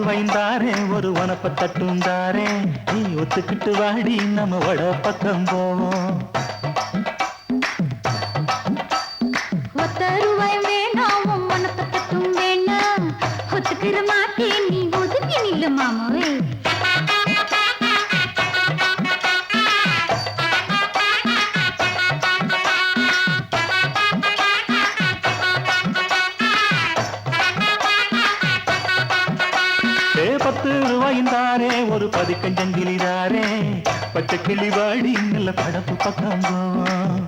ரூபாய்ந்தாரே ஒரு உனப்ப தட்டுந்தாரே நீ ஒத்துக்கிட்டு வாடி நம்ம வட பக்கம் போவோம். ரூபாய் வேணாம் உனப்ப தட்டும் வேணாம் ஒத்துக்கிற மாட்டேன் நீ ஒதுக்கி நில்லு மாமாவே. ரூபாய்ந்தாரே ஒரு பதிக்கஞ்சங்கிலிதாரே பச்சை கிளி வாடி நல்ல படப்பு பக்கம் போவோம்.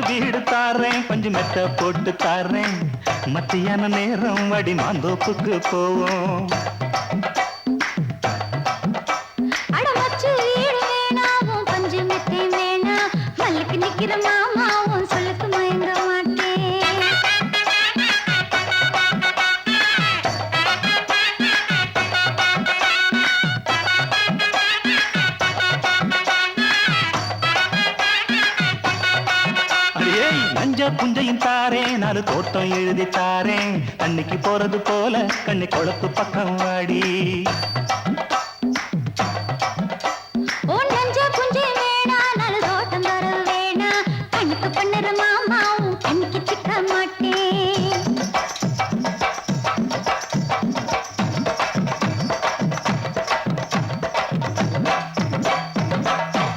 வீடு தாரேன் கொஞ்சம் மெத்த போட்டு தாரேன் மத்தியான நேரம் வடி மாந்தோப்புக்கு போவோம். கொஞ்சம் மெத்தை வேணா மல்லுக்கு நிக்கிற மாமாவும் சொல்லுக்கு மயங்க மாட்டேன். நஞ்ச புஞ்சையும் தாரேன் நாலு தோட்டம் எழுதி தாரேன் அன்னைக்கு போறது போல கண்ணி குளத்து பக்கம் வாடி.